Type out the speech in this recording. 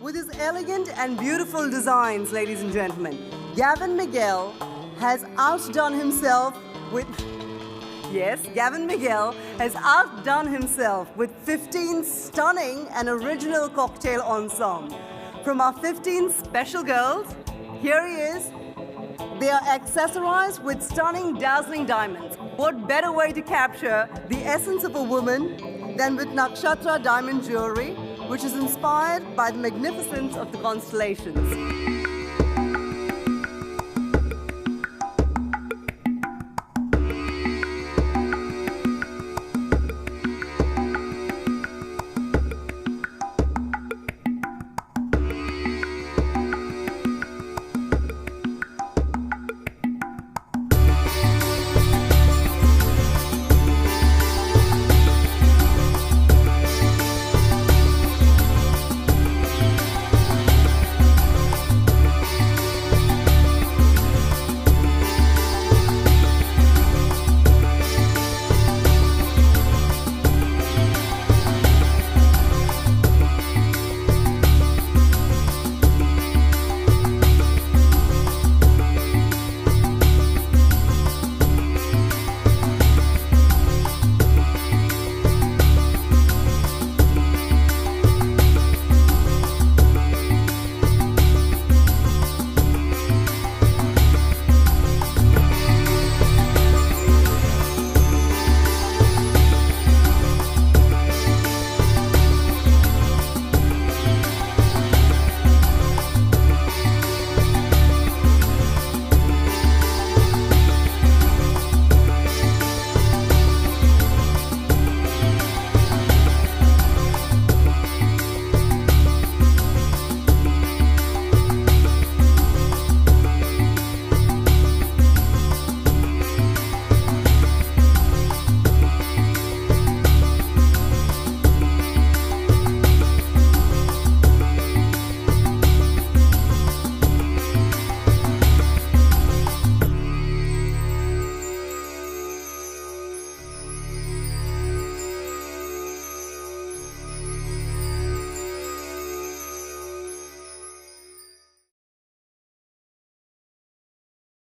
With his elegant and beautiful designs, ladies and gentlemen, Kevil Miguel has outdone himself with... Yes, Kevil Miguel has outdone himself with 15 stunning and original cocktail ensemble. From our 15 special girls, here he is. They are accessorized with stunning, dazzling diamonds. What better way to capture the essence of a woman than with Nakshatra diamond jewelry, which is inspired by the magnificence of the constellations.